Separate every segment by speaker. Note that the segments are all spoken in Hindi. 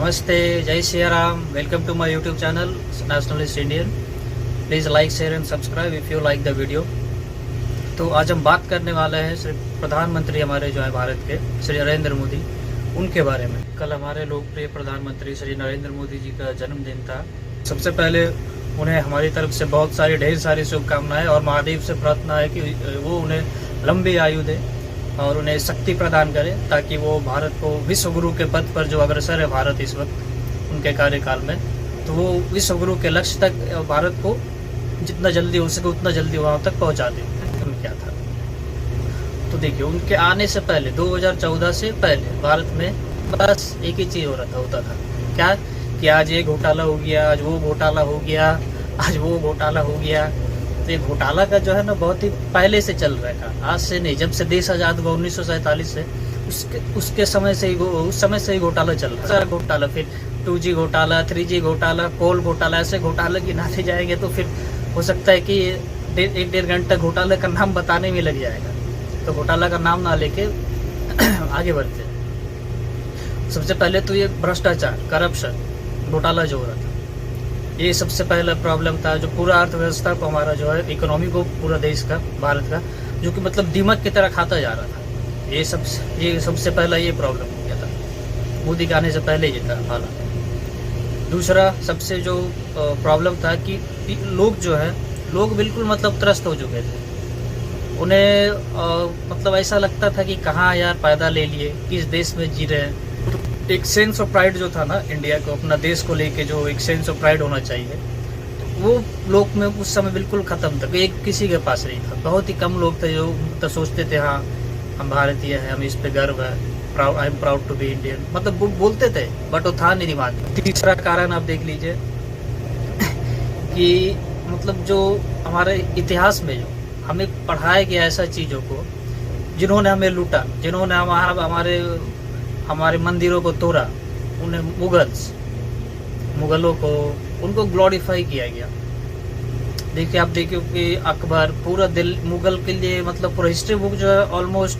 Speaker 1: नमस्ते, जय Siya Ram. Welcome to my YouTube channel nationalist Indian. Please like share and subscribe if you like the video. तो आज हम बात करने वाले हैं श्री प्रधानमंत्री हमारे जो है भारत के श्री नरेंद्र मोदी, उनके बारे में। कल हमारे लोकप्रिय प्रधानमंत्री श्री नरेंद्र मोदी जी का जन्मदिन था। सबसे पहले उन्हें हमारी तरफ से बहुत सारी ढेर सारी शुभकामनाएं और महादेव से प्रार्थना है कि वो उन्हें लंबी आयु दे और उन्हें शक्ति प्रदान करे, ताकि वो भारत को विश्व गुरु के पद पर जो अग्रसर है भारत इस वक्त उनके कार्यकाल में, तो वो विश्व गुरु के लक्ष्य तक भारत को जितना जल्दी हो सके उतना जल्दी वहाँ तक पहुँचा दे। क्या था तो देखिए, उनके आने से पहले 2014 से पहले भारत में बस एक ही चीज़ होता था क्या कि आज ये घोटाला हो गया, आज वो घोटाला हो गया, आज वो घोटाला हो गया। तो ये घोटाला का जो है ना बहुत ही पहले से चल रहा है, आज से नहीं। जब से देश आज़ाद हुआ 1947 से उसके समय से ही उस समय से ही घोटाला चल रहा है। घोटाला, फिर 2G घोटाला, 3G घोटाला, कोल घोटाला, ऐसे घोटाले गिनाते जाएंगे तो फिर हो सकता है कि एक डेढ़ घंटा घोटाले का नाम बताने में लग जाएगा। तो घोटाला का नाम ना लेके आगे बढ़ते। सबसे पहले तो ये भ्रष्टाचार, करप्शन, घोटाला जो हो रहा था, ये सबसे पहला प्रॉब्लम था, जो पूरा अर्थव्यवस्था को हमारा जो है इकोनॉमी को पूरा देश का, भारत का, जो कि मतलब दीमक की तरह खाता जा रहा था। ये सबसे पहला ये प्रॉब्लम हो गया था, मोदी के आने से पहले ये था हालात। दूसरा सबसे जो प्रॉब्लम था कि लोग बिल्कुल मतलब त्रस्त हो चुके थे। उन्हें मतलब ऐसा लगता था कि कहाँ यार पैदा ले लिए, किस देश में जी रहे हैं। एक सेंस ऑफ प्राइड जो था ना इंडिया को, अपना देश को लेके जो एक सेंस ऑफ प्राइड होना चाहिए, तो वो लोग में उस समय बिल्कुल ख़त्म था। एक किसी के पास नहीं था। बहुत ही कम लोग थे जो तो सोचते थे हाँ हम भारतीय हैं, हम इस पे गर्व है, I am proud to be Indian, मतलब वो बोलते थे बट वो था नहीं दिमाग में। तीसरा कारण आप देख लीजिए कि मतलब जो हमारे इतिहास में जो हमें पढ़ाया गया ऐसा चीज़ों को, जिन्होंने हमें लूटा, जिन्होंने हमारे मंदिरों को तोड़ा, उन्हें मुगलों को उनको ग्लोरीफाई किया गया। देखिए आप देखिए कि अकबर पूरा मुगल के लिए मतलब पूरा हिस्ट्री बुक जो है ऑलमोस्ट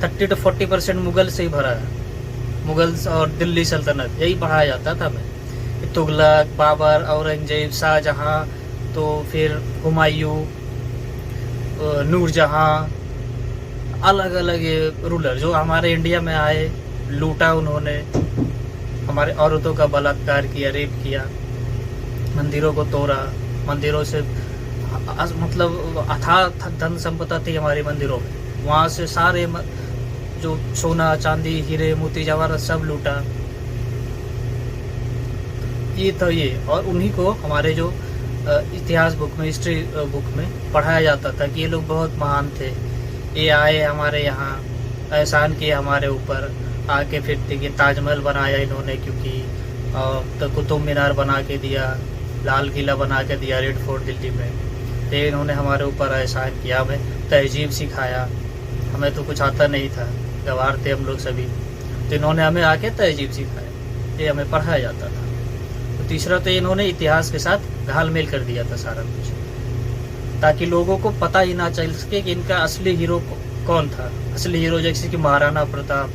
Speaker 1: 30 to 40% मुगल से ही भरा है। मुगल और दिल्ली सल्तनत यही पढ़ाया जाता था हमें। तुगलक, बाबर, औरंगजेब, शाहजहाँ, तो फिर हुमायूं, नूरजहाँ, अलग अलग ये रूलर जो हमारे इंडिया में आए, लूटा उन्होंने, हमारे औरतों का बलात्कार किया, रेप किया, मंदिरों को तोड़ा, मंदिरों से मतलब अथाह धन संपदा थी हमारे मंदिरों में, वहाँ से सारे जो सोना चांदी हीरे मोती जवाहरात सब लूटा। ये तो ये, और उन्हीं को हमारे जो इतिहास बुक में, हिस्ट्री बुक में पढ़ाया जाता था कि ये लोग बहुत महान थे, ये आए हमारे यहाँ, एहसान किए हमारे ऊपर, आके फिर देखिए ताजमहल बनाया इन्होंने, क्योंकि तो कुतुब मीनार बना के दिया, लाल किला बना के दिया, रेड फोर्ट दिल्ली में। तो इन्होंने हमारे ऊपर एहसान किया, हमें तहजीब सिखाया। हमें तो कुछ आता नहीं था, गंवार थे हम लोग सभी, तो इन्होंने हमें आके तहजीब सिखाया, ये हमें पढ़ाया जाता था। तो तीसरा तो इन्होंने इतिहास के साथ घालमेल कर दिया था सारा कुछ, ताकि लोगों को पता ही ना चल सके कि इनका असली हीरो कौन था। असली हीरो जैसे कि महाराणा प्रताप,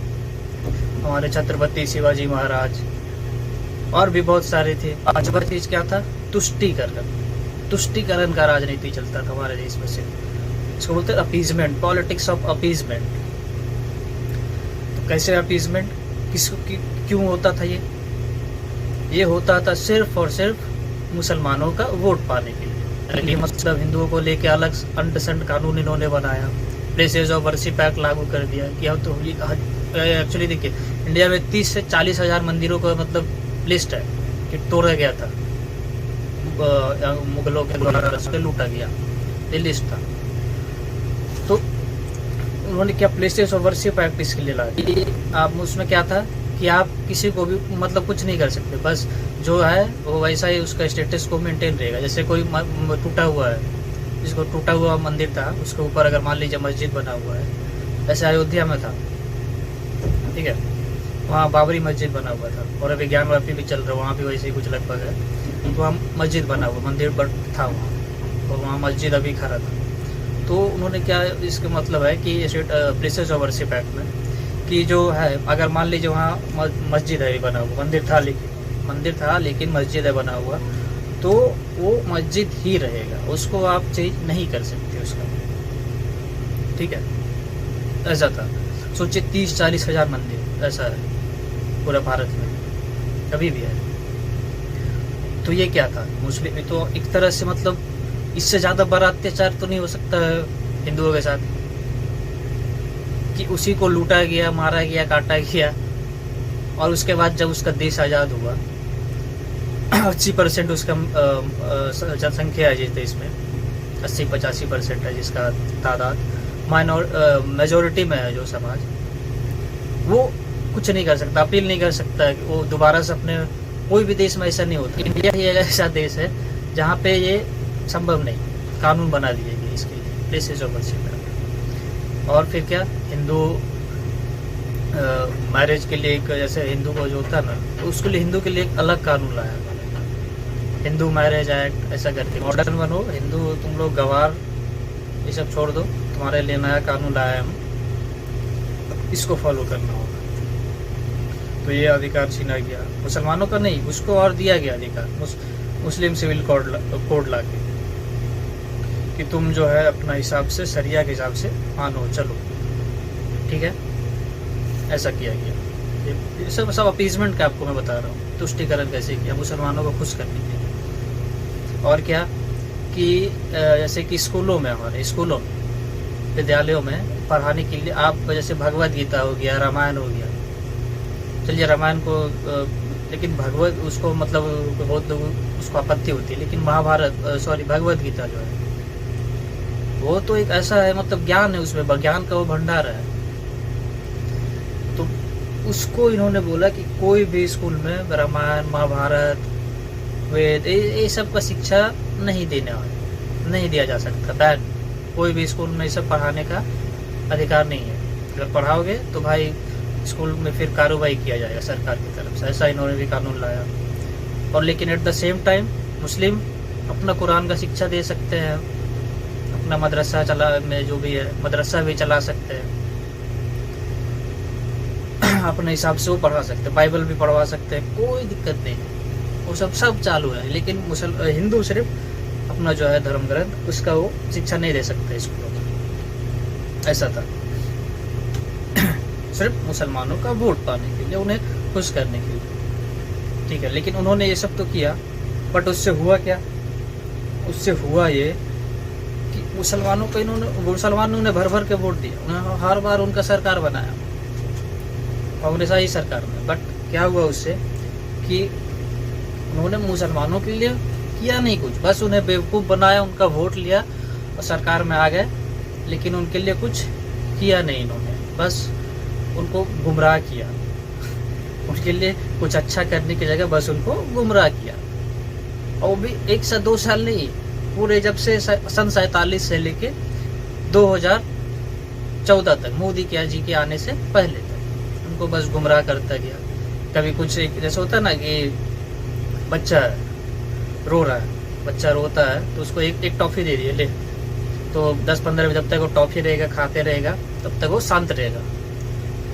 Speaker 1: हमारे छत्रपति शिवाजी महाराज, और भी बहुत सारे थे। पांचवा चीज क्या था? तुष्टीकरण का राजनीति चलता था हमारे देश में से। इसको बोलते अपीजमेंट, पॉलिटिक्स ऑफ अपीजमेंट। तो कैसे अपीजमेंट, क्यों होता था ये होता था सिर्फ और सिर्फ मुसलमानों का वोट पाने के लिए। मतलब हिंदुओं को लेके अलग अंडसेंट कानून इन्होंने बनाया, प्लेसेस ऑफ वर्शिप एक्ट लागू कर दिया कि अब तो एक्चुअली देखिए इंडिया में 30 से 40 हज़ार मंदिरों का मतलब लिस्ट है कि तोड़ा गया था, मुगलों के द्वारा लूटा गया, ये लिस्ट था। तो उन्होंने क्या प्लेसेस ऑफ वर्शिप एक्ट इसके लिए लाया। आप उसमें क्या था कि आप किसी को भी मतलब कुछ नहीं कर सकते, बस जो है वो वैसा ही उसका स्टेटस को मेंटेन रहेगा। जैसे कोई टूटा हुआ है, जिसको टूटा हुआ मंदिर था उसके ऊपर अगर मान लीजिए मस्जिद बना हुआ है, ऐसे अयोध्या में था, ठीक है, वहाँ बाबरी मस्जिद बना हुआ था, और अभी ज्ञानवापी भी चल रहा है, वहाँ भी वैसे ही कुछ लगभग है। तो वहाँ मस्जिद बना हुआ, मंदिर बट था वहाँ, और वहाँ मस्जिद अभी खड़ा था। तो उन्होंने क्या, इसका मतलब है कि प्लेसेस ऑफ वर्शिप एक्ट में कि जो है, अगर मान लीजिए वहाँ मस्जिद है बना हुआ, मंदिर था लेकिन मस्जिद है बना हुआ, तो वो मस्जिद ही रहेगा, उसको आप चेंज नहीं कर सकते उसका, ठीक है। ऐसा था, सोचिए 30-40 हज़ार मंदिर ऐसा है पूरा भारत में, अभी भी है। तो ये क्या था, मुस्लिम तो एक तरह से मतलब इससे ज़्यादा बड़ा अत्याचार तो नहीं हो सकता हिंदुओं के साथ, कि उसी को लूटा गया, मारा गया, काटा गया, और उसके बाद जब उसका देश आज़ाद हुआ 80% उसका जनसंख्या है जिस देश में, 80-85% है जिसका तादाद, मेजोरिटी में है जो समाज, वो कुछ नहीं कर सकता, अपील नहीं कर सकता है कि वो दोबारा से अपने, कोई भी देश में ऐसा नहीं होता। इंडिया ही ऐसा देश है जहाँ पे ये संभव नहीं, कानून बना दिए गए इसके लिए, प्लेसेस ऑफ वर्शिप। और फिर क्या, हिंदू मैरिज के लिए एक, जैसे हिंदू को जो होता है ना, तो उसके लिए हिंदू के लिए एक अलग कानून लाया, हिंदू मैरिज एक्ट, ऐसा करके मॉडर्न बनो हिंदू, तुम लोग गवार ये सब छोड़ दो, तुम्हारे लिए नया कानून लाया हम, इसको फॉलो करना होगा। तो ये अधिकार छीना गया मुसलमानों का, नहीं, उसको और दिया गया अधिकार मुस्लिम सिविल कोड ला के, कि तुम जो है अपना हिसाब से, शरिया के हिसाब से मानो, चलो, ठीक है। ऐसा किया गया। ये सब अपीजमेंट का आपको मैं बता रहा हूँ, तुष्टिकरण कैसे किया मुसलमानों को खुश करने के लिए। और क्या कि जैसे कि स्कूलों में, हमारे स्कूलों में, विद्यालयों में पढ़ाने के लिए आप, जैसे भगवत गीता हो गया, रामायण हो गया, चलिए रामायण को, लेकिन भगवत उसको मतलब बहुत उसको आपत्ति होती है, लेकिन भगवत गीता जो है वो तो एक ऐसा है, मतलब ज्ञान है उसमें, ज्ञान का वो भंडार है। तो उसको इन्होंने बोला कि कोई भी स्कूल में रामायण, महाभारत, वेद, ये सब का शिक्षा नहीं दिया जा सकता, बैन। कोई भी स्कूल में ये सब पढ़ाने का अधिकार नहीं है, अगर पढ़ाओगे तो भाई स्कूल में फिर कार्रवाई किया जाएगा सरकार की तरफ से, ऐसा इन्होंने भी कानून लाया। और लेकिन एट द सेम टाइम मुस्लिम अपना कुरान का शिक्षा दे सकते हैं, अपना मदरसा में जो भी है, मदरसा भी चला सकते हैं, अपने हिसाब से वो पढ़ा सकते हैं, बाइबल भी पढ़वा सकते हैं, कोई दिक्कत नहीं है, वो सब चालू है। लेकिन हिंदू सिर्फ अपना जो है धर्म ग्रंथ, उसका वो शिक्षा नहीं दे सकते स्कूलों में, ऐसा था। सिर्फ मुसलमानों का वोट पाने के लिए, उन्हें खुश करने के लिए, ठीक है। लेकिन उन्होंने ये सब तो किया, बट उससे हुआ क्या, उससे हुआ ये कि मुसलमानों ने भर भर के वोट दिया, उन्हें हर बार उनका सरकार बनाया, कांग्रेस आई सरकार में। बट क्या हुआ उससे कि उन्होंने मुसलमानों के लिए किया नहीं कुछ, बस उन्हें बेवकूफ़ बनाया, उनका वोट लिया और सरकार में आ गए, लेकिन उनके लिए कुछ किया नहीं इन्होंने, बस उनको गुमराह किया, उनके लिए कुछ अच्छा करने की जगह बस उनको गुमराह किया। और वो भी 1 से 2 साल नहीं, पूरे जब से सन 47 से लेके 2014 तक, मोदी जी के आने से पहले तक उनको बस गुमराह करता गया। कभी कुछ, जैसे होता है ना कि बच्चा रो रहा है, बच्चा रोता है तो उसको एक टॉफ़ी दे दिए, ले, तो 10-15 मिनट जब तक वो टॉफ़ी रहेगा, खाते रहेगा, तब तक वो शांत रहेगा,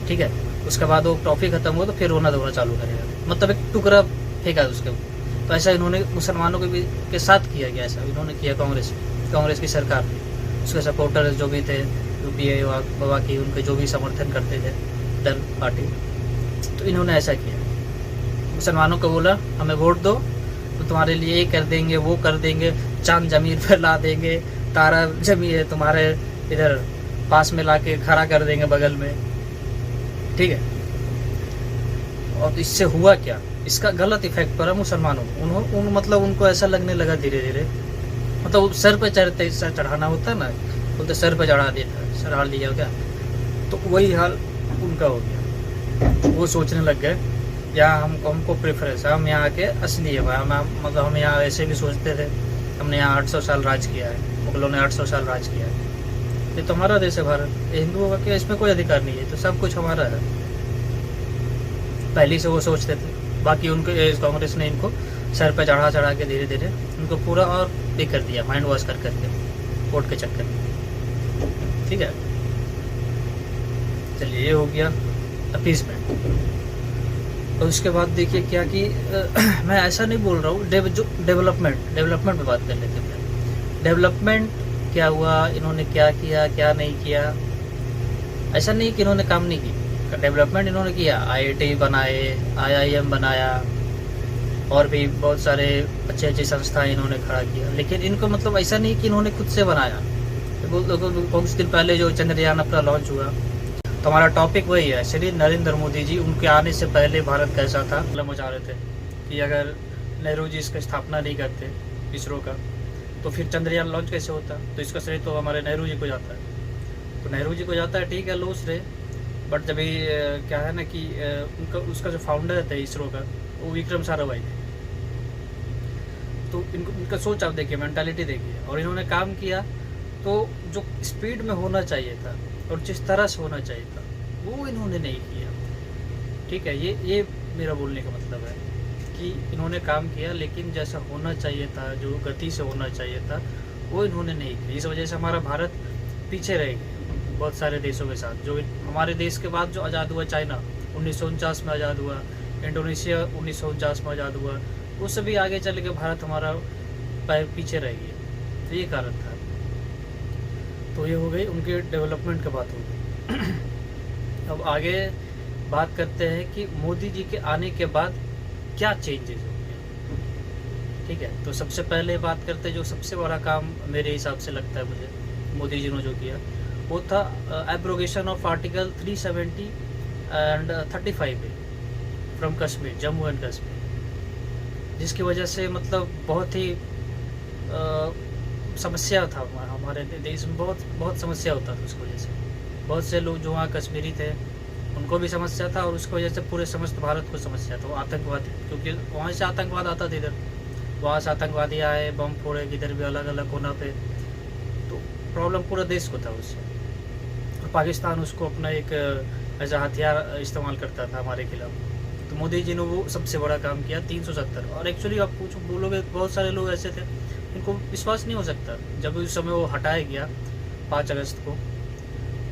Speaker 1: ठीक है। उसके बाद वो टॉफ़ी खत्म हो तो फिर रोना धोना चालू करेगा, मतलब एक टुकड़ा फेंका उसके। तो ऐसा इन्होंने मुसलमानों के साथ किया गया, ऐसा इन्होंने किया कांग्रेस की सरकार ने, उसके सपोर्टर्स जो भी थे, यूपीए बाबा की, उनके जो भी समर्थन करते थे दल पार्टी, तो इन्होंने ऐसा किया, मुसलमानों को बोला हमें वोट दो तो तुम्हारे लिए ये कर देंगे, वो कर देंगे, चांद जमीन पर ला देंगे, तारा जमीन तुम्हारे इधर पास में ला के खड़ा कर देंगे बगल में, ठीक है। और इससे हुआ क्या, इसका गलत इफेक्ट पड़ा मुसलमानों को। मतलब उनको ऐसा लगने लगा धीरे धीरे, मतलब सर पे चढ़ाना होता है ना, बोलते सर पे चढ़ा लिया क्या, तो वही हाल उनका हो गया। वो सोचने लग गए यहाँ हमको प्रेफरेंस है, हम यहाँ आके असली है, मतलब हम यहाँ ऐसे भी सोचते थे, हमने यहाँ 800 साल राज किया है, मुगलों ने 800 साल राज किया है, ये तो हमारा देश है भारत, हिंदुओं का इसमें कोई अधिकार नहीं है, तो सब कुछ हमारा है, पहले से वो सोचते थे। बाकी उनके कांग्रेस ने इनको सर पे चढ़ा के धीरे धीरे उनको पूरा और भी कर दिया, माइंड वॉश करके वोट के चक्कर में, ठीक है। चलिए ये हो गया। अपीसमेंट। और उसके बाद देखिए क्या कि मैं ऐसा नहीं बोल रहा हूँ, जो डेवलपमेंट पे बात कर लेते हैं। डेवलपमेंट क्या हुआ, इन्होंने क्या किया क्या नहीं किया, ऐसा नहीं कि इन्होंने काम नहीं किया। डेवलपमेंट इन्होंने किया, IIT बनाए, IIM बनाया, और भी बहुत सारे अच्छे संस्थाएं इन्होंने खड़ा किया। लेकिन इनको मतलब ऐसा नहीं कि इन्होंने खुद से बनाया। कुछ दिन पहले जो चंद्रयान अपना लॉन्च हुआ, तो हमारा टॉपिक वही है, श्री नरेंद्र मोदी जी, उनके आने से पहले भारत कैसा था। मतलब मचा रहे थे कि अगर नेहरू जी इसका स्थापना नहीं करते इसरो का, तो फिर चंद्रयान लॉन्च कैसे होता। तो इसका श्रेय तो हमारे नेहरू जी को जाता है। तो नेहरू जी को जाता है, ठीक है, लो श्रेय। बट जब क्या है ना कि उसका जो फाउंडर थे इसरो का, वो विक्रम साराभाई थे। तो इनका सोच आप देखिए, मेंटालिटी देखिए, और इन्होंने काम किया तो जो स्पीड में होना चाहिए था और जिस तरह से होना चाहिए था वो इन्होंने नहीं किया। ठीक है, ये मेरा बोलने का मतलब है कि इन्होंने काम किया, लेकिन जैसा होना चाहिए था, जो गति से होना चाहिए था, वो इन्होंने नहीं किया। इस वजह से हमारा भारत पीछे रह गया बहुत सारे देशों के साथ। जो हमारे देश के बाद जो आज़ाद हुआ, चाइना 1949 में आज़ाद हुआ, इंडोनेशिया 1949 में आज़ाद हुआ, उससे भी आगे चल के भारत हमारा पीछे रह गया। तो ये कारण था। तो ये हो गई उनके डेवलपमेंट की बात होगी। अब आगे बात करते हैं कि मोदी जी के आने के बाद क्या चेंजेस हो गए। ठीक है, तो सबसे पहले बात करते हैं, जो सबसे बड़ा काम मेरे हिसाब से लगता है मुझे मोदी जी ने जो किया, वो था abrogation of article 370 and 35A from Kashmir, Jammu and Kashmir, जिसकी वजह से मतलब बहुत ही समस्या था हमारे देश में, बहुत समस्या होता था उसकी वजह से। बहुत से लोग जो वहाँ कश्मीरी थे उनको भी समस्या था, और उसकी वजह से पूरे समस्त भारत को समस्या था। आतंकवादी, क्योंकि वहाँ से आतंकवाद आता था इधर, वहाँ से आतंकवादी आए, बम फोड़े इधर भी अलग अलग कोना पे, तो प्रॉब्लम पूरा देश को था उससे। और पाकिस्तान उसको अपना एक एज हथियार इस्तेमाल करता था हमारे खिलाफ। तो मोदी जी ने वो सबसे बड़ा काम किया, 370। और एक्चुअली आप पूछो, बोलोगे बहुत सारे लोग ऐसे थे इनको विश्वास नहीं हो सकता। जब उस समय वो हटाया गया 5 अगस्त को,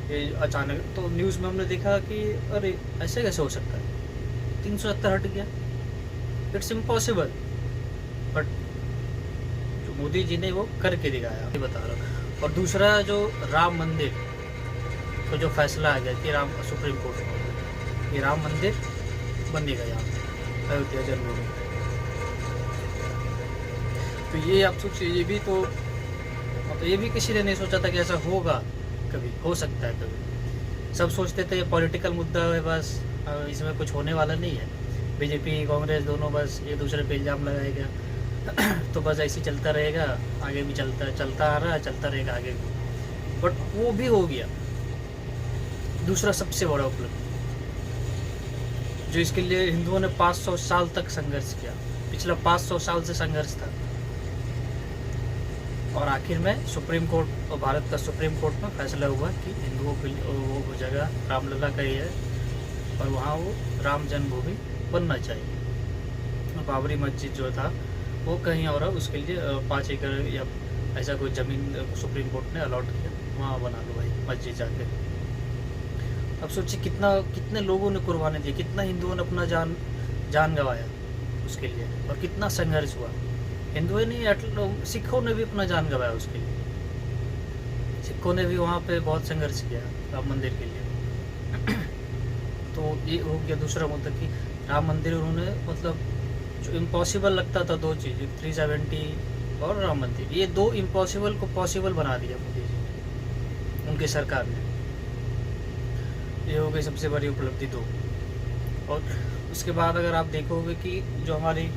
Speaker 1: ये अचानक, तो न्यूज़ में हमने देखा कि अरे ऐसे कैसे हो सकता है, 370 हट गया, इट्स इम्पॉसिबल। बट जो मोदी जी ने वो करके दिखाया, ये बता रहा हूँ। और दूसरा, जो राम मंदिर तो जो फैसला आ गया कि सुप्रीम कोर्ट में ये राम मंदिर बनेगा यहाँ अयोध्या जन्मभूमि। तो ये आप सोचिए, ये भी तो मतलब ये भी किसी ने नहीं सोचा था कि ऐसा होगा, कभी हो सकता है कभी। सब सोचते थे ये पॉलिटिकल मुद्दा है, बस इसमें कुछ होने वाला नहीं है। बीजेपी कांग्रेस दोनों बस एक दूसरे पे इल्ज़ाम लगाएगा तो बस ऐसे चलता रहेगा, आगे भी चलता आ रहा है, चलता रहेगा आगे भी। बट वो भी हो गया। दूसरा सबसे बड़ा उपलब्धि, जो इसके लिए हिंदुओं ने 500 साल तक संघर्ष किया, पिछला 500 साल से संघर्ष था, और आखिर में सुप्रीम कोर्ट और भारत का सुप्रीम कोर्ट में फैसला हुआ कि हिंदुओं की वो जगह रामलला का ही है, और वहाँ वो राम जन्मभूमि बनना चाहिए। बाबरी मस्जिद जो था वो कहीं और है, उसके लिए 5 एकड़ या ऐसा कोई ज़मीन सुप्रीम कोर्ट ने अलॉट किया, वहाँ बना लो भाई मस्जिद जाके। अब सोचिए कितने लोगों ने कुर्बानी दी, कितना हिंदुओं ने अपना जान गंवाया उसके लिए, और कितना संघर्ष हुआ। हिंदुओं नहीं, सिखों ने भी अपना जान गंवाया उसके लिए। सिखों ने भी वहाँ पे बहुत संघर्ष किया राम मंदिर के लिए। तो ये हो गया दूसरा मुद्दा कि राम मंदिर उन्होंने मतलब जो इम्पॉसिबल लगता था, 2 चीज़, 370 और राम मंदिर, ये 2 इम्पॉसिबल को पॉसिबल बना दिया मोदी जी ने, उनकी सरकार ने। ये हो गई सबसे बड़ी उपलब्धि 2। और उसके बाद अगर आप देखोगे कि जो हमारी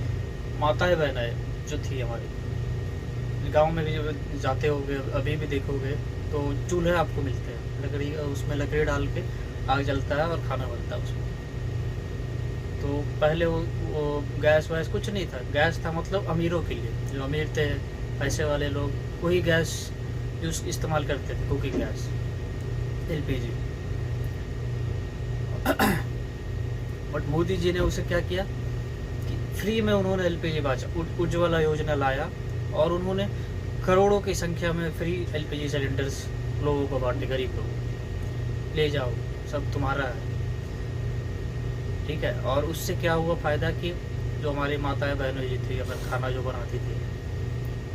Speaker 1: माताएं बहनें जो थी हमारी गांव में भी जब जाते होगे, अभी भी देखोगे तो चूल्हे आपको मिलते हैं, लकड़ी, उसमें लकड़ी डाल के आग जलता है और खाना बनता है उसमें। तो पहले वो गैस वैस कुछ नहीं था। गैस था मतलब अमीरों के लिए, जो अमीर थे, पैसे वाले लोग, वही गैस यूज इस्तेमाल करते थे, cooking gas, LPG। But Modi ji ने उसे क्या किया कि फ्री में उन्होंने LPG बांटा, उज्ज्वला योजना लाया, और उन्होंने करोड़ों की संख्या में फ्री LPG सिलेंडर्स लोगों को बांटे, गरीब लोगों, ले जाओ सब तुम्हारा है। ठीक है। और उससे क्या हुआ फ़ायदा कि जो हमारी माताएं बहनें जी थी, अगर खाना जो बनाती थी,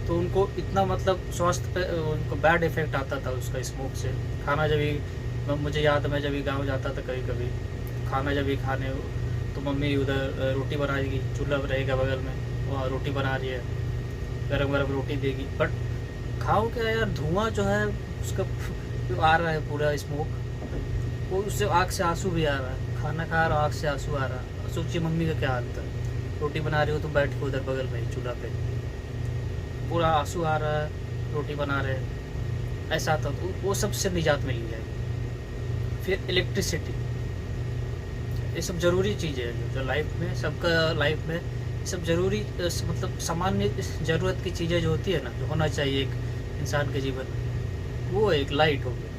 Speaker 1: तो उनको इतना मतलब स्वास्थ्य पे उनको बैड इफ़ेक्ट आता था उसका स्मोक से। खाना जब भी मुझे याद है, मैं जब भी गाँव जाता था कभी कभी, खाना जब भी खाने, तो मम्मी उधर रोटी बनाएगी, चूल्हा रहेगा बगल में, वहाँ रोटी बना रही है, गरम गरम रोटी देगी। बट खाओ क्या यार, धुआं जो है उसका जो आ रहा है पूरा स्मोक, वो उससे आँख से आंसू भी आ रहा है। खाना खा रहा, आँख से आंसू आ रहा है। सोचिए मम्मी का क्या हालत है, रोटी बना रही हो तुम बैठ के उधर बगल में ही चूल्हा पे, पूरा आंसू आ रहा है, रोटी बना रहे हैं, ऐसा था। तो वो सब से निजात मिल जाएगी। फिर इलेक्ट्रिसिटी, ये सब ज़रूरी चीज़ें हैं जो लाइफ में, सबका लाइफ में सब ज़रूरी मतलब सामान्य ज़रूरत की चीज़ें जो होती है ना, जो होना चाहिए एक इंसान के जीवन में, वो एक लाइट हो गया।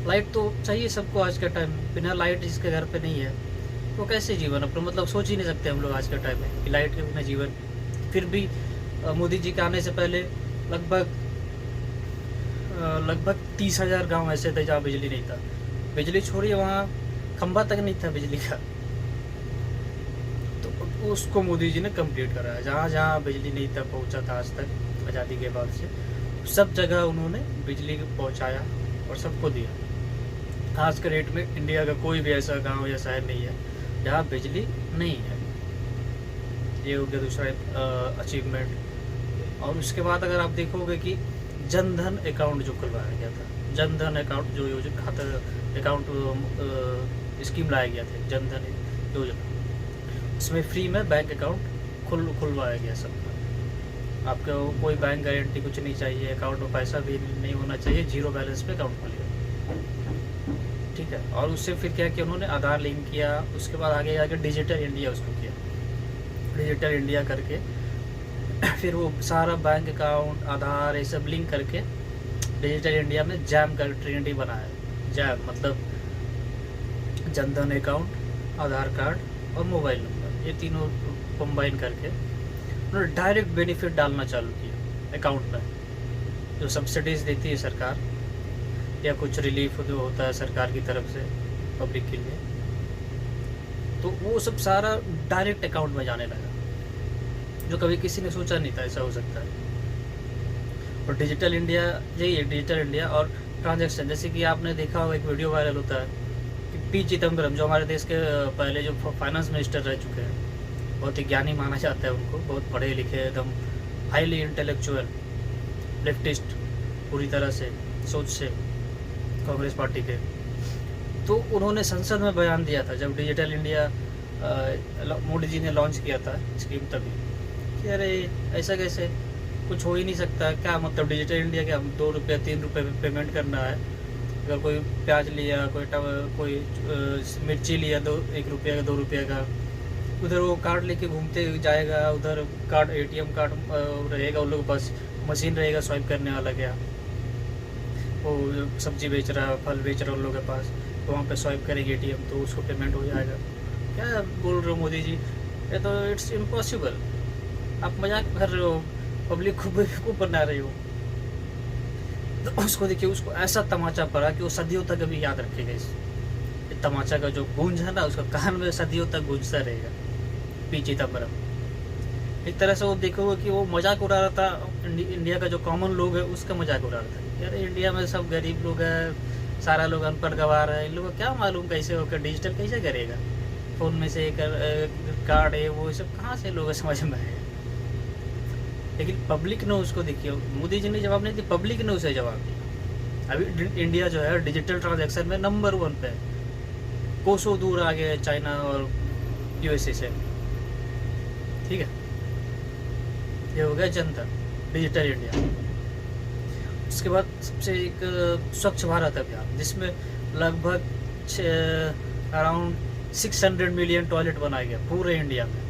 Speaker 1: लाइट तो चाहिए सबको आज के टाइम में। बिना लाइट जिसके घर पे नहीं है तो कैसे जीवन अपना, मतलब सोच ही नहीं सकते हम लोग आज के टाइम में कि लाइट के बिना जीवन। फिर भी मोदी जी के आने से पहले लगभग 30,000 गांव ऐसे थे जहाँ बिजली नहीं था। बिजली छोड़िए, वहाँ खंभा तक नहीं था बिजली का, तो उसको मोदी जी ने कंप्लीट कराया। जहाँ जहाँ बिजली नहीं था पहुँचा था आज तक आज़ादी के बाद से, सब जगह उन्होंने बिजली पहुँचाया और सबको दिया। आज के रेट में इंडिया का कोई भी ऐसा गांव या शहर नहीं है जहाँ बिजली नहीं है। ये हो गया दूसरा अचीवमेंट। और उसके बाद अगर आप देखोगे कि जन धन अकाउंट जो खुलवाया गया था, जन धन अकाउंट जो योजना खाता अकाउंट स्कीम लाया गया था, जन धन योजना, उसमें फ्री में बैंक अकाउंट खुलवाया गया सबका। आपको कोई बैंक गारंटी कुछ नहीं चाहिए, अकाउंट में पैसा भी नहीं होना चाहिए, जीरो बैलेंस पे अकाउंट खुलेगा, ठीक है। और उससे फिर क्या किया उन्होंने, आधार लिंक किया। उसके बाद आगे जाके डिजिटल इंडिया उसको किया, डिजिटल इंडिया करके फिर वो सारा बैंक अकाउंट आधार ये सब लिंक करके डिजिटल इंडिया में जैम कर ट्रिनिटी बनाया। जैम मतलब जनधन अकाउंट, आधार कार्ड और मोबाइल नंबर, ये तीनों कंबाइन करके उन्होंने डायरेक्ट बेनिफिट डालना चालू किया अकाउंट में। जो सब्सिडीज़ देती है सरकार या कुछ रिलीफ जो होता है सरकार की तरफ से पब्लिक के लिए, तो वो सब सारा डायरेक्ट अकाउंट में जाने लगा, जो कभी किसी ने सोचा नहीं था ऐसा हो सकता है। और डिजिटल इंडिया, यही है डिजिटल इंडिया। और ट्रांजैक्शन, जैसे कि आपने देखा होगा एक वीडियो वायरल होता है कि पी चिदम्बरम, जो हमारे देश के पहले जो फाइनेंस मिनिस्टर रह चुके हैं, बहुत ही ज्ञानी माना जाता है उनको, बहुत पढ़े लिखे, एकदम हाईली इंटेलेक्चुअल, लेफ्टिस्ट पूरी तरह से सोच से, कांग्रेस पार्टी के। तो उन्होंने संसद में बयान दिया था जब डिजिटल इंडिया मोदी जी ने लॉन्च किया था स्कीम, तभी कि अरे ऐसा कैसे, कुछ हो ही नहीं सकता, क्या मतलब डिजिटल इंडिया क्या 2 रुपये 3 रुपये पेमेंट करना है। अगर कोई प्याज लिया, कोई मिर्ची लिया 1 रुपये का 2 रुपये का, उधर वो कार्ड लेके घूमते जाएगा, उधर कार्ड ATM कार्ड रहेगा उन लोगों के पास, मशीन रहेगा स्वाइप करने वाला, क्या वो सब्जी बेच रहा है, फल बेच रहा है उन लोगों के पास, तो वहाँ पे स्वाइप करेंगे ATM तो उसको पेमेंट हो जाएगा। क्या बोल रहे हो मोदी जी, ये तो इट्स इम्पॉसिबल। आप मजाक कर रहे हो, पब्लिक को बेवकूफ़ बना रहे हो। तो उसको देखिए, उसको ऐसा तमाचा पड़ा कि वो सदियों तक अभी याद रखेगा। इस तमाचा का जो गूंज है ना, उसका कान में सदियों तक गूंजता रहेगा। पी चिदम्बरम एक तरह से वो देखोगे कि वो मजाक उड़ा रहा था, इंडिया का जो कॉमन लोग है उसका मजाक उड़ा रहा था। यार इंडिया में सब गरीब लोग हैं, सारा लोग अनपढ़ गवार है, इन लोगों को क्या मालूम कैसे होकर डिजिटल कैसे करेगा, फ़ोन में से कार्ड है वो सब कहाँ से लोग समझ में आए। लेकिन पब्लिक ने उसको, देखिए मोदी जी ने जवाब नहीं दिया, पब्लिक ने उसे जवाब दिया। अभी इंडिया जो है डिजिटल ट्रांजैक्शन में नंबर 1 पे है, कोसों दूर आ गया चाइना और USA से, ठीक है। ये हो गया जनधन डिजिटल इंडिया। उसके बाद सबसे एक स्वच्छ भारत अभियान, जिसमें लगभग अराउंड 600 मिलियन टॉयलेट बनाया गया पूरे इंडिया में।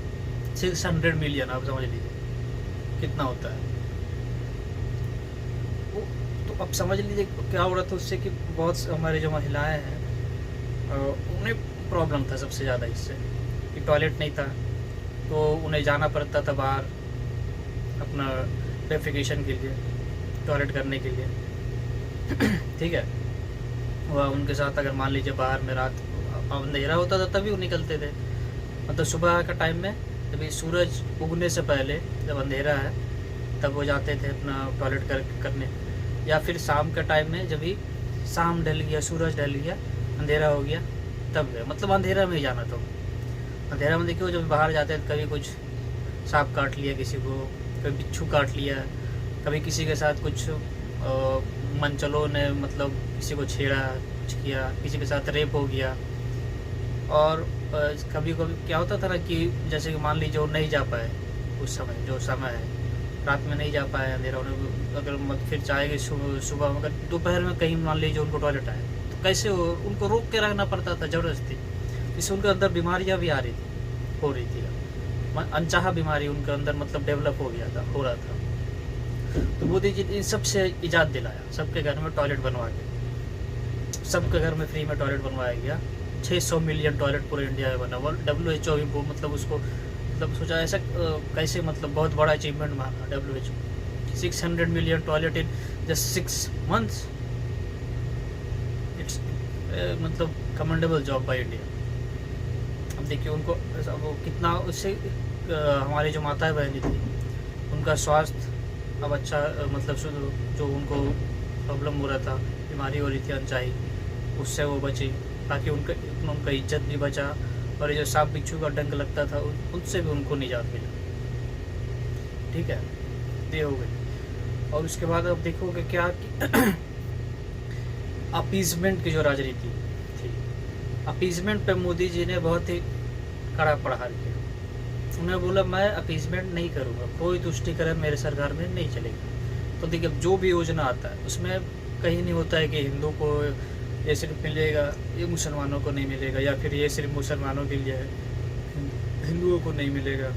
Speaker 1: 600 मिलियन, आप समझ लीजिए कितना होता है वो। तो अब समझ लीजिए क्या हो रहा था उससे कि बहुत हमारे जो महिलाएं हैं उन्हें प्रॉब्लम था सबसे ज़्यादा इससे कि टॉयलेट नहीं था, तो उन्हें जाना पड़ता था बाहर अपना डेफिकेशन के लिए, टॉयलेट करने के लिए, ठीक है। वह उनके साथ अगर मान लीजिए बाहर में रात अंधेरा होता था तभी वो निकलते थे, मतलब सुबह का टाइम में, जब सूरज उगने से पहले जब अंधेरा है तब वो जाते थे अपना टॉयलेट करने, या फिर शाम के टाइम में जब भी शाम ढल गया, सूरज ढल गया, अंधेरा हो गया तब गए, मतलब अंधेरा में ही जाना। तो अंधेरा में देखिए जब बाहर जाते हैं कभी कुछ सांप काट लिया किसी को, कभी बिच्छू काट लिया, कभी किसी के साथ कुछ मनचलों ने मतलब किसी को छेड़ा, कुछ किया, किसी के साथ रेप हो गया। और कभी कभी क्या होता था ना कि जैसे कि मान लीजिए वो नहीं जा पाए उस समय, जो समय है रात में नहीं जा पाए, अंधेरा होने, अगर फिर चाहेगी सुबह अगर दोपहर में कहीं मान लीजिए उनको टॉयलेट आए तो कैसे उनको रोक के रखना पड़ता था ज़बरदस्ती, इससे उनके अंदर बीमारियां भी हो रही थी, अनचाहा बीमारी उनके अंदर मतलब डेवलप हो रहा था। तो मोदी जी ने इन सब से इजाज़त दिलाया, सबके घर में टॉयलेट बनवा के, सबके घर में फ्री में टॉयलेट बनवाया गया। 600 मिलियन टॉयलेट पूरे इंडिया में बना हुआ। WHO भी मतलब उसको मतलब सोचा ऐसा कैसे, मतलब बहुत बड़ा अचीवमेंट माना WHO। 600 million toilet in just 6 months, it's मतलब कमेंडेबल जॉब बाय इंडिया। अब देखिए उनको वो कितना उससे हमारी जो माताएं बहनें थी उनका स्वास्थ्य अब अच्छा, मतलब जो उनको प्रॉब्लम हो रहा था, बीमारी हो रही थी अनचाही, उससे वो बची, ताकि उनका इज्जत भी बचा। और ये जो सांप बिच्छू का डंक लगता था उनसे भी उनको निजात मिला। ठीक है, ये हो गई। और उसके बाद अब देखोगे क्या कि अपीजमेंट की जो राजनीति थी, अपीजमेंट पे मोदी जी ने बहुत ही कड़ा प्रहार किया। उन्होंने बोला मैं अपीजमेंट नहीं करूँगा, कोई तुष्टिकरण मेरे सरकार में नहीं चलेगा। तो देखिए जो भी योजना आता है उसमें कहीं नहीं होता है कि हिंदू को ये सिर्फ मिलेगा, ये मुसलमानों को नहीं मिलेगा, या फिर ये सिर्फ मुसलमानों के लिए है, हिंदुओं को नहीं मिलेगा।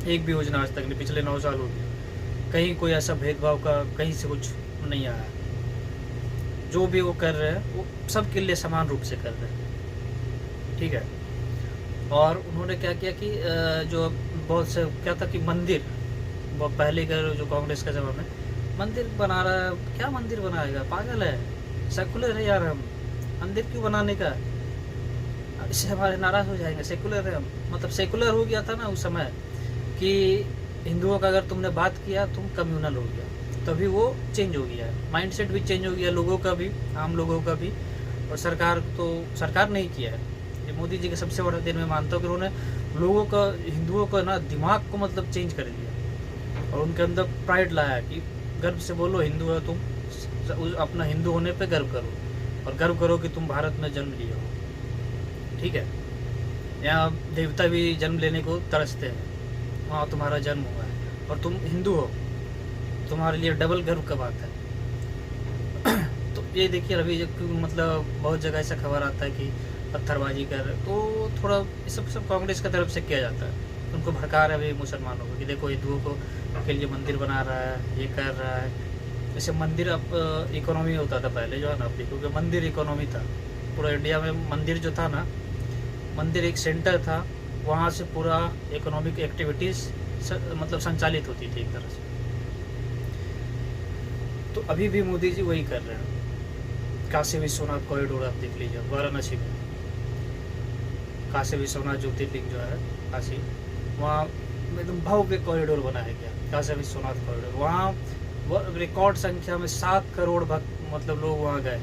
Speaker 1: एक भी योजना आज तक नहीं, पिछले 9 साल हो गए, कहीं कोई ऐसा भेदभाव का कहीं से कुछ नहीं आया। जो भी वो कर रहे हैं वो सबके लिए समान रूप से कर रहे हैं। ठीक है। और उन्होंने क्या किया कि जो बहुत से क्या था कि मंदिर, बहुत पहले का जो कांग्रेस का जमाना में मंदिर बना रहा है, क्या मंदिर बनाएगा, पागल है, सेकुलर है यार, हम मंदिर क्यों बनाने का, इससे हमारे नाराज़ हो जाएंगे, सेकुलर है हम। मतलब सेकुलर हो गया था ना उस समय कि हिंदुओं का अगर तुमने बात किया तुम कम्युनल हो गया, तभी वो चेंज हो गया है, माइंडसेट भी चेंज हो गया, लोगों का भी, आम लोगों का भी। और सरकार नहीं किया है, ये मोदी जी का सबसे बड़ा दिन मैं मानता हूँ कि उन्होंने लोगों का, हिंदुओं का ना दिमाग को मतलब चेंज कर दिया और उनके अंदर प्राइड लाया कि गर्व से बोलो हिंदू है तुम, अपना हिंदू होने पे गर्व करो और गर्व करो कि तुम भारत में जन्म लिए हो। ठीक है, यहाँ देवता भी जन्म लेने को तरसते हैं, वहाँ तुम्हारा जन्म हुआ है और तुम हिंदू हो, तुम्हारे लिए डबल गर्व का बात है। तो ये देखिए अभी मतलब बहुत जगह ऐसा खबर आता है कि पत्थरबाजी कर, तो थोड़ा ये सब कांग्रेस की तरफ से किया जाता है, उनको भड़का रहे अभी मुसलमानों को कि देखो हिंदुओं को के लिए मंदिर बना रहा है, ये कर रहा है। जैसे मंदिर अब इकोनॉमी होता था पहले, जो है ना, आप देखोगे मंदिर इकोनॉमी था पूरा इंडिया में। मंदिर जो था ना, मंदिर एक सेंटर था, वहाँ से पूरा इकोनॉमिक एक्टिविटीज़ मतलब संचालित होती थी एक तरह से। तो अभी भी मोदी जी वही कर रहे हैं। काशी विश्वनाथ कॉरिडोर आप देख लीजिए, वाराणसी में काशी विश्वनाथ ज्योतिर्लिंग जो है काशी, वहाँ एकदम भव्य कॉरिडोर बनाया गया, काशी विश्वनाथ कॉरिडोर। वहाँ रिकॉर्ड संख्या में 7 करोड़ भक्त मतलब लोग वहाँ गए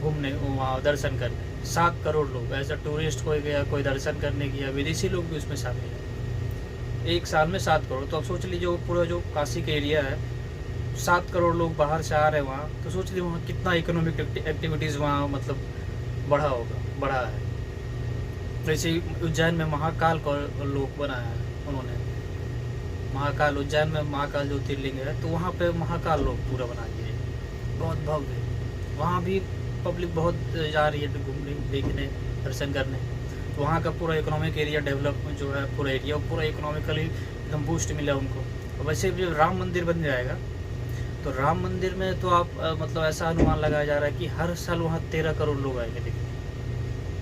Speaker 1: घूमने, वहाँ दर्शन करने। 7 करोड़ लोग, ऐसा टूरिस्ट कोई गया, कोई दर्शन करने गया, विदेशी लोग भी उसमें शामिल हैं। एक साल में 7 करोड़, तो अब सोच लीजिए वो पूरा जो काशी का एरिया है, 7 करोड़ लोग बाहर से आ रहे हैं वहाँ, तो सोच लीजिए वहाँ कितना इकोनॉमिक एक्टिविटीज़ वहाँ मतलब बढ़ा है। जैसे उज्जैन में महाकाल को लोक बनाया है उन्होंने, महाकाल, उज्जैन में महाकाल ज्योतिर्लिंग है, तो वहाँ पे महाकाल लोक पूरा बना दिए, बहुत भव्य। वहाँ भी पब्लिक बहुत जा रही है घूमने, देखने, दर्शन करने। तो वहाँ का पूरा इकोनॉमिक एरिया डेवलपमेंट जो है, पूरा एरिया पूरा इकोनॉमिकली एकदम बूस्ट मिला उनको। और वैसे भी जब राम मंदिर बन जाएगा तो राम मंदिर में तो आप मतलब ऐसा अनुमान लगाया जा रहा है कि हर साल वहाँ 13 करोड़ लोग आएंगे। देखिए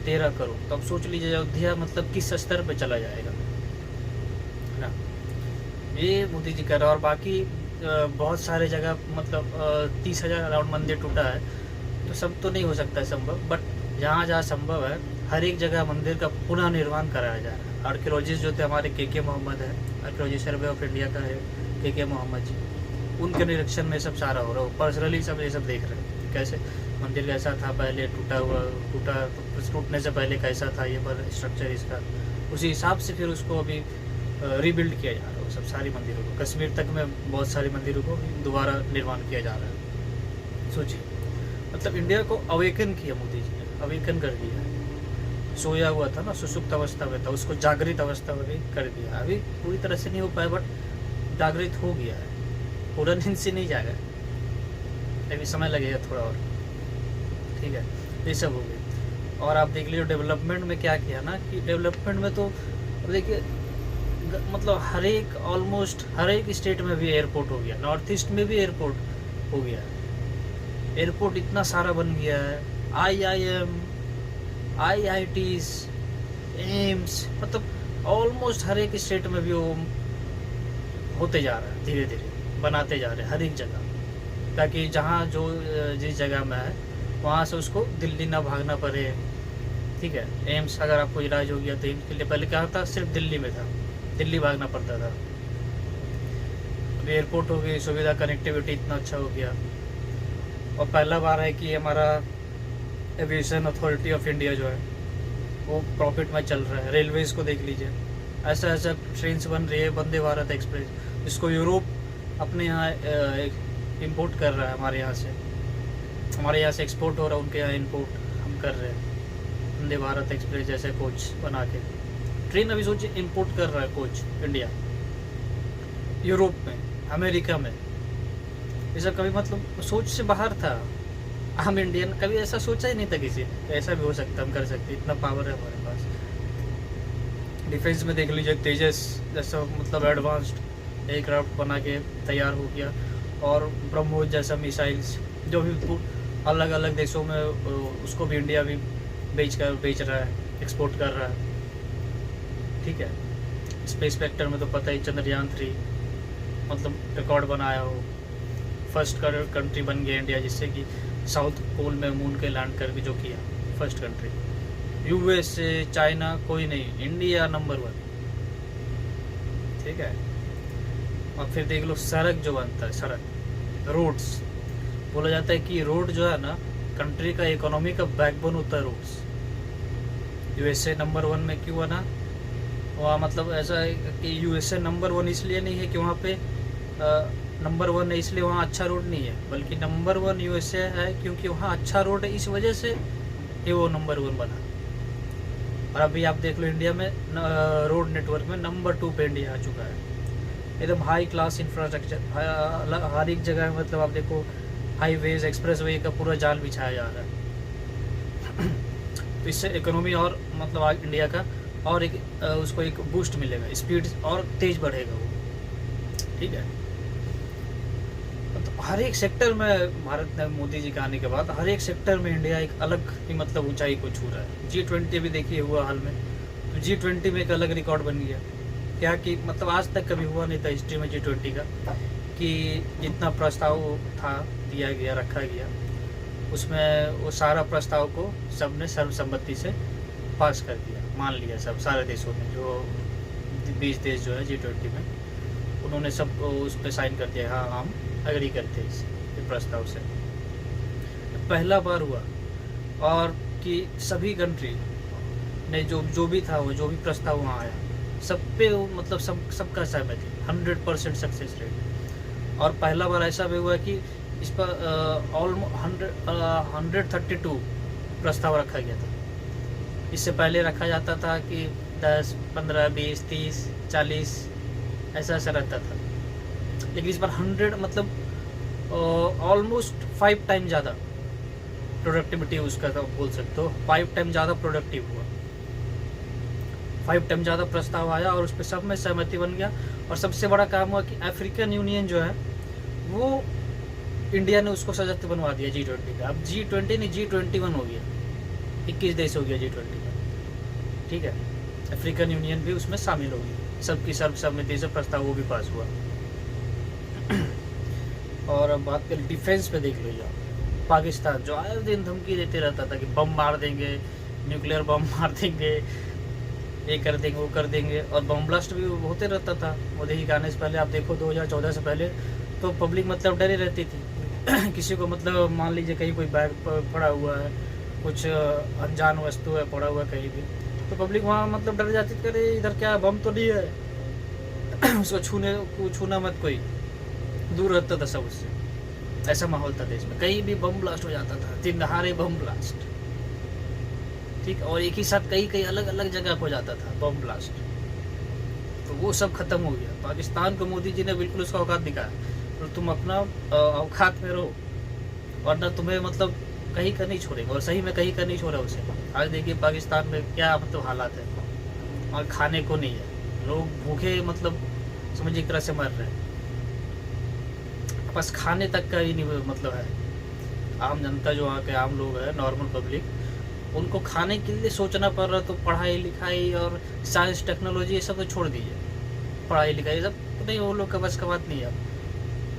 Speaker 1: 13 करोड़, तो अब सोच लीजिए अयोध्या मतलब किस स्तर पे चला जाएगा, है ना। ये मोदी जी कर रहा है। और बाकी बहुत सारे जगह मतलब 30,000 अराउंड मंदिर टूटा है, तो सब तो नहीं हो सकता है संभव, बट जहाँ जहाँ संभव है हर एक जगह मंदिर का पुनः निर्माण कराया जा रहा है। आर्कियोलॉजिस्ट जो थे हमारे के मोहम्मद है, आर्कियोलॉजी सर्वे ऑफ इंडिया का है के मोहम्मद जी, उनके निरीक्षण में सब सारा हो रहा है। पर्सनली सब ये सब देख रहे हैं कैसे मंदिर कैसा था पहले, टूटने से पहले कैसा था ये पर स्ट्रक्चर इसका, उसी हिसाब से फिर उसको अभी रीबिल्ड किया जा रहा है सब सारी मंदिरों को। कश्मीर तक में बहुत सारे मंदिरों को दोबारा निर्माण किया जा रहा है। सोचिए, मतलब इंडिया को अवेकन किया मोदी जी ने, अवेकन कर दिया है। सोया हुआ था ना, सुसुप्त अवस्था में था, उसको जागृत अवस्था में भी कर दिया। अभी पूरी तरह से नहीं हो पाया बट जागृत हो गया है, पूरा नींद से नहीं जाएगा, अभी समय लगेगा थोड़ा और। ठीक है, ये सब हो गई। और आप देख लीजिए डेवलपमेंट में क्या किया ना, कि डेवलपमेंट में तो देखिए मतलब हर एक ऑलमोस्ट हर एक स्टेट में भी एयरपोर्ट हो गया, नॉर्थ ईस्ट में भी एयरपोर्ट हो गया है। एयरपोर्ट इतना सारा बन गया है, IIM, IITs, एम्स, मतलब ऑलमोस्ट हर एक स्टेट में भी वो होते जा रहा है, धीरे धीरे बनाते जा रहे हैं हर एक जगह, ताकि जहाँ जो जिस जगह में है वहाँ से उसको दिल्ली ना भागना पड़े। ठीक है, एम्स अगर आपको इलाज हो गया तो एम्स के लिए पहले क्या था, सिर्फ दिल्ली में था, दिल्ली भागना पड़ता था। अभी एयरपोर्ट हो गई, सुविधा कनेक्टिविटी इतना अच्छा हो गया। और पहला बार है कि हमारा एविएशन अथॉरिटी ऑफ इंडिया जो है वो प्रॉफिट में चल रहा है। रेलवेज़ को देख लीजिए, ऐसा ऐसा ट्रेन बन रही है, वंदे भारत एक्सप्रेस, जिसको यूरोप अपने यहाँ इंपोर्ट कर रहा है, हमारे यहाँ से एक्सपोर्ट हो रहा है, उनके यहाँ इंपोर्ट हम कर रहे हैं। वंदे भारत एक्सप्रेस जैसे कोच बना के ट्रेन अभी सोचिए इंपोर्ट कर रहा है कोच इंडिया, यूरोप में, अमेरिका में। ये सब कभी मतलब सोच से बाहर था। हम इंडियन कभी ऐसा सोचा ही नहीं था किसी ने, ऐसा भी हो सकता, हम कर सकते, इतना पावर है हमारे पास। डिफेंस में देख लीजिए, तेजस जैसा मतलब एडवांस्ड एयरक्राफ्ट बना के तैयार हो गया, और ब्रह्मोस जैसा मिसाइल्स जो भी अलग अलग देशों में, उसको भी इंडिया भी बेच रहा है, एक्सपोर्ट कर रहा है। ठीक है, स्पेस सेक्टर में तो पता ही, चंद्रयान 3 मतलब रिकॉर्ड बनाया हो, फर्स्ट कंट्री बन गया इंडिया, जिससे कि साउथ पोल में मून के लैंड करके जो किया, फर्स्ट कंट्री। USA, चाइना कोई नहीं, इंडिया नंबर 1। ठीक है, और फिर देख लो सड़क जो बनता है, सड़क, रोड्स, बोला जाता है कि रोड जो है ना कंट्री का इकोनॉमी का बैकबोन होता है रोड्स। USA नंबर 1 में क्यों बना, वहाँ मतलब ऐसा है कि USA नंबर 1 इसलिए नहीं है कि वहाँ पे नंबर 1 है इसलिए वहाँ अच्छा रोड नहीं है, बल्कि नंबर 1 USA है क्योंकि वहाँ अच्छा रोड है, इस वजह से ये वो नंबर 1 बना। और अभी आप देख लो इंडिया में रोड नेटवर्क में नंबर 2 पे इंडिया आ चुका है, एकदम हाई क्लास इंफ्रास्ट्रक्चर हर एक जगह। मतलब आप देखो हाईवेज, एक्सप्रेसवे का पूरा जाल बिछाया जा रहा है। तो इससे इकोनॉमी और मतलब इंडिया का और एक उसको एक बूस्ट मिलेगा, स्पीड और तेज बढ़ेगा वो। ठीक है, तो हर एक सेक्टर में भारत ने मोदी जी के आने के बाद हर एक सेक्टर में इंडिया एक अलग ही मतलब ऊंचाई को छू रहा है। G20 भी देखिए हुआ हाल में, तो G20 में एक अलग रिकॉर्ड बन गया क्या, कि मतलब आज तक कभी हुआ नहीं था हिस्ट्री में G20 का, कि जितना प्रस्ताव था दिया गया, रखा गया, उसमें वो सारा प्रस्ताव को सबने सर्वसम्मति से पास कर दिया, मान लिया सब, सारे देशों ने, जो 20 देश जो है G20 में, उन्होंने सब उस पर साइन कर दिया, हाँ हम एग्री करते हैं इस प्रस्ताव से। पहला बार हुआ, और कि सभी कंट्री ने जो भी था वो जो भी प्रस्ताव वहाँ आया, सब पे मतलब सबका सहमति, 100% सक्सेस रेट। और पहला बार ऐसा भी हुआ कि इस पर ऑलमोस्ट 132 प्रस्ताव रखा गया था। इससे पहले रखा जाता था कि 10, 15, 20, 30, 40 ऐसा रहता था, लेकिन इस बार 100 मतलब ऑलमोस्ट 5 टाइम ज़्यादा प्रोडक्टिविटी उसका था, बोल सकते हो 5 टाइम ज़्यादा प्रोडक्टिव हुआ, 5 टाइम ज़्यादा प्रस्ताव आया और उस पर सब में सहमति बन गया। और सबसे बड़ा काम हुआ कि अफ्रीकन यूनियन जो है वो इंडिया ने उसको सदस्य बनवा दिया G20 का। अब G20 नहीं G21 हो गया, 21 देश हो गया G20 का। ठीक है, अफ्रीकन यूनियन भी उसमें शामिल हो गई, सबकी सर्वसम्मति से प्रस्ताव वो भी पास हुआ। और अब बात करें डिफेंस पे, देख लीजिए पाकिस्तान जो आए दिन धमकी देते रहता था कि बम मार देंगे, न्यूक्लियर बम मार देंगे, ये कर देंगे वो कर देंगे, और बम ब्लास्ट भी होते रहता था। मोदी जी के आने से पहले आप देखो 2014 से पहले तो पब्लिक मतलब डरी रहती थी किसी को मतलब मान लीजिए कहीं कोई बैग पड़ा हुआ है, कुछ अनजान वस्तु है पड़ा हुआ कहीं भी, तो पब्लिक वहाँ मतलब डर जाती थी, अरे इधर क्या बम तो नहीं है उसको छूना मत, कोई दूर रहता था सब उससे। ऐसा माहौल था देश में, कहीं भी बम ब्लास्ट हो जाता था, दिन दहाड़े बम ब्लास्ट, ठीक। और एक ही साथ कई अलग अलग जगह हो जाता था बम ब्लास्ट। तो वो सब खत्म हो गया। पाकिस्तान को मोदी जी ने बिल्कुल उसका औकात दिखाया, तो तुम अपना औकात में रहो, वरना तुम्हें मतलब कहीं का नहीं छोड़ेगा। और सही में कहीं का नहीं छोड़ा उसे। आज देखिए पाकिस्तान में क्या मतलब हालात है, और खाने को नहीं है, लोग भूखे मतलब समझिए एक तरह से मर रहे हैं, बस खाने तक का ही नहीं मतलब है। आम जनता जो वहाँ के आम लोग हैं, नॉर्मल पब्लिक, उनको खाने के लिए सोचना पड़ रहा। तो पढ़ाई लिखाई और साइंस टेक्नोलॉजी ये सब तो छोड़ दीजिए, पढ़ाई लिखाई सब नहीं, वो लोग का बस का बात नहीं है।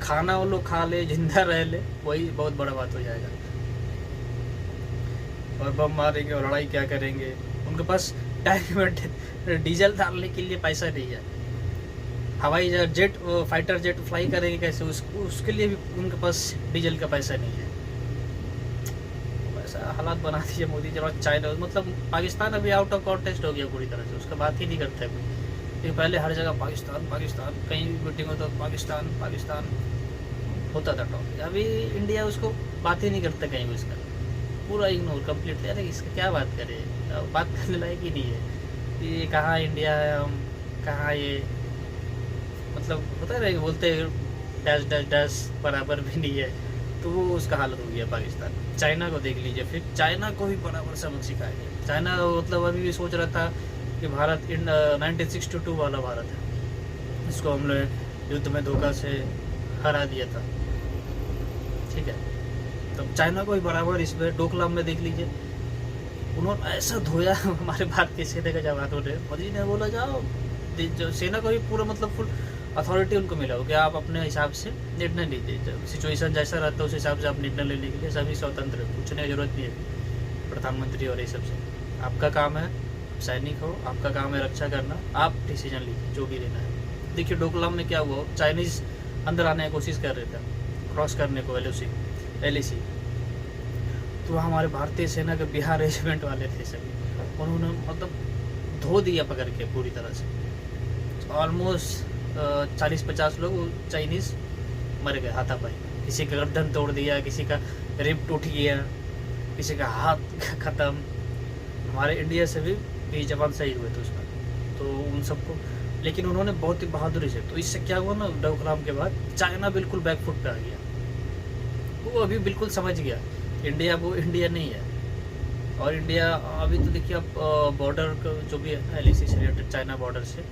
Speaker 1: खाना वो लोग खा ले, जिंदा रह ले, वही बहुत बड़ा बात हो जाएगा। और बम मारेंगे और लड़ाई क्या करेंगे, उनके पास टैंक में डीजल डालने के लिए पैसा नहीं है। हवाई जेट फाइटर जेट फ्लाई करेंगे कैसे, उसके लिए भी उनके पास डीजल का पैसा नहीं है। ऐसा हालात बना दिए मोदी जी। और चाइना मतलब पाकिस्तान अभी आउट ऑफ कॉन्टेक्स्ट हो गया पूरी तरह से, उसका बात ही नहीं करता है कोई। ये पहले हर जगह पाकिस्तान पाकिस्तान, कहीं भी मीटिंग हो तो पाकिस्तान पाकिस्तान होता था टॉपिक। अभी इंडिया उसको बात ही नहीं करता कहीं भी, उसका पूरा इग्नोर कम्प्लीटली। अरे इसका क्या बात करें, बात करने लायक ही नहीं है। ये कहाँ इंडिया है, हम कहाँ ये मतलब होता है बोलते डैश डैश डैश बराबर भी नहीं है। तो वो उसका हालत हो गया पाकिस्तान। चाइना को देख लीजिए, फिर चाइना को भी बराबर सबक सिखाएंगे। चाइना मतलब अभी भी सोच रहा था कि भारत 1962 वाला भारत है, इसको हमने युद्ध में धोखा से हरा दिया था, ठीक है। तो चाइना को भी बराबर इसमें डोकलाम में देख लीजिए, उन्होंने ऐसा धोया हमारे भारतीय सेना के जवानों ने। मोदी जी ने बोला जाओ, जो सेना को भी पूरा मतलब फुल अथॉरिटी उनको मिला हो कि आप अपने हिसाब से निर्णय लीजिए, सिचुएशन जैसा रहता है उस हिसाब से आप निर्णय लेने के लिए सभी स्वतंत्र, पूछने की जरूरत नहीं है प्रधानमंत्री और ये सब से। आपका काम है सैनिक हो, आपका काम है रक्षा करना, आप डिसीजन लीजिए जो भी लेना है। देखिए डोकलाम में क्या हुआ, चाइनीज अंदर आने की कोशिश कर रहे थे, क्रॉस करने को LAC। तो हमारे भारतीय सेना के बिहार रेजिमेंट वाले थे सभी, उन्होंने मतलब धो दिया पकड़ के पूरी तरह से। ऑलमोस्ट 40-50 लोग चाइनीज मर गए हाथापाई। किसी का गर्दन तोड़ दिया, किसी का रिब टूट गया, किसी का हाथ खत्म। हमारे इंडिया से भी 20 जवान शहीद हुए थे उसमें, तो उन सबको, लेकिन उन्होंने बहुत ही बहादुरी से। तो इससे क्या हुआ ना, डोकलाम के बाद चाइना बिल्कुल बैकफुट पे आ गया। वो अभी बिल्कुल समझ गया इंडिया वो इंडिया नहीं है। और इंडिया अभी तो देखिए आप बॉर्डर जो भी है LAC से रिलेटेड चाइना बॉर्डर से,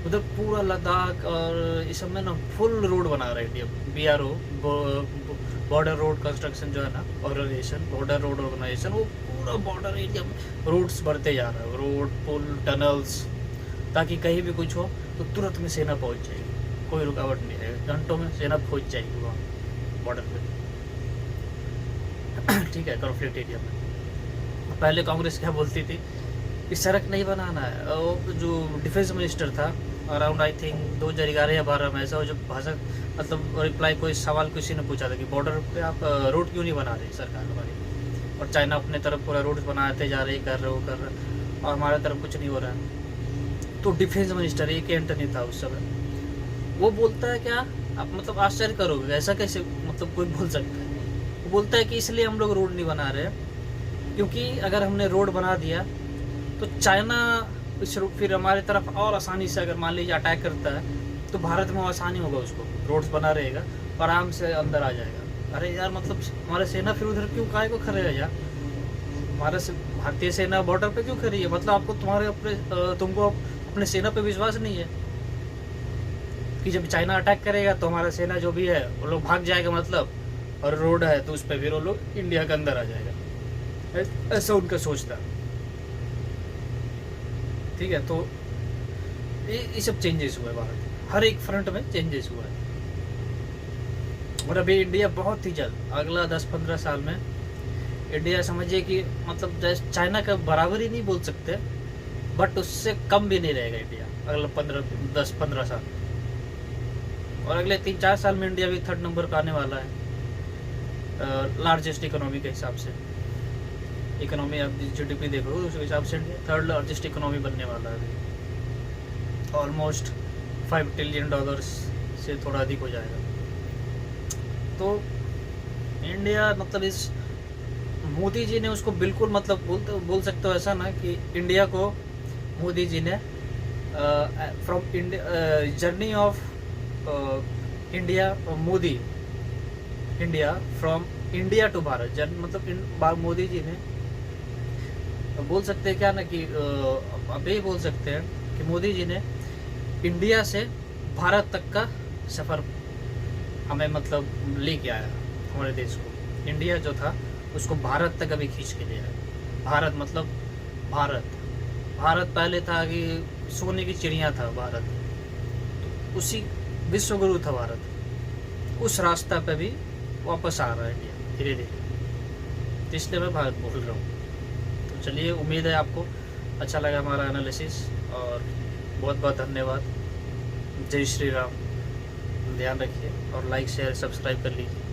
Speaker 1: उधर पूरा लद्दाख और इस सब में ना फुल रोड बना रहा है India. BRO border road construction जो है ना, ऑर्गेनाइजेशन बॉर्डर रोड ऑर्गेनाइजेशन, वो पूरा बॉर्डर एरिया में रोड्स बढ़ते जा रहा है, रोड पुल टनल्स, ताकि कहीं भी कुछ हो तो तुरंत में सेना पहुंच जाएगी, कोई रुकावट नहीं रहेगी, घंटों में सेना पहुंच जाएगी वहाँ बॉर्डर पे ठीक है, कॉन्फ्लिक्ट एरिया में। पहले कांग्रेस क्या बोलती थी कि सड़क नहीं बनाना है। वो जो डिफेंस मिनिस्टर था अराउंड आई थिंक 2011 या 12 में, ऐसा जो भाषा मतलब रिप्लाई कोई सवाल किसी ने पूछा था कि बॉर्डर पे आप रोड क्यों नहीं बना रही सरकार हमारी, और चाइना अपने तरफ पूरा रोड बनाते जा रहे, कर रहे, और हमारे तरफ कुछ नहीं हो रहा है। तो डिफेंस मिनिस्टर एक एंटनी था उस समय, वो बोलता है क्या, आप मतलब आश्चर्य करोगे ऐसा कैसे मतलब कोई बोल सकता है। वो बोलता है कि इसलिए हम लोग रोड नहीं बना रहे क्योंकि अगर हमने रोड बना दिया तो चाइना फिर हमारे तरफ और आसानी से, अगर मान लीजिए अटैक करता है तो भारत में आसानी होगा, उसको रोड्स बना रहेगा, आराम से अंदर आ जाएगा। अरे यार मतलब हमारे सेना फिर उधर क्यों काहे को खड़े है यार, हमारे भारतीय सेना बॉर्डर पे क्यों खड़ी है, मतलब आपको तुमको अपने सेना पे विश्वास नहीं है कि जब चाइना अटैक करेगा तो हमारा सेना जो भी है वो लोग भाग जाएगा, मतलब और रोड है तो उस पर फिर वो लोग इंडिया के अंदर आ जाएगा, ऐसा उनका सोचता। ठीक है, तो ये सब चेंजेस हुआ है भारत, हर एक फ्रंट में चेंजेस हुआ है। और अभी इंडिया बहुत ही जल्द अगला 10-15 साल में इंडिया समझिए कि मतलब जैसे चाइना का बराबर ही नहीं बोल सकते, बट उससे कम भी नहीं रहेगा इंडिया अगला 10-15 साल। और अगले 3-4 साल में इंडिया भी 3rd नंबर पर आने वाला है लार्जेस्ट इकोनॉमी के हिसाब से। इकोनॉमी आप GDP देखो उस हिसाब से इंडिया 3rd लार्जेस्ट इकोनॉमी बनने वाला है अभी। ऑलमोस्ट $5 ट्रिलियन से थोड़ा अधिक हो जाएगा। तो इंडिया मतलब इस मोदी जी ने उसको बिल्कुल मतलब बोल सकते हो ऐसा ना कि इंडिया को मोदी जी ने from journey of India Modi India from India to Bharat मतलब मोदी जी ने बोल सकते हैं क्या ना कि अब ये बोल सकते हैं कि मोदी जी ने इंडिया से भारत तक का सफ़र हमें मतलब लेके आया हमारे देश को। इंडिया जो था उसको भारत तक अभी खींच के ले आया। भारत मतलब भारत पहले था कि सोने की चिड़िया था भारत, तो उसी विश्वगुरु था भारत, उस रास्ता पे भी वापस आ रहा है इंडिया धीरे धीरे, इसलिए मैं भारत बोल रहा हूँ। तो चलिए, उम्मीद है आपको अच्छा लगा हमारा एनालिसिस, और बहुत बहुत धन्यवाद। जय श्री राम। ध्यान रखिए और लाइक शेयर सब्सक्राइब कर लीजिए।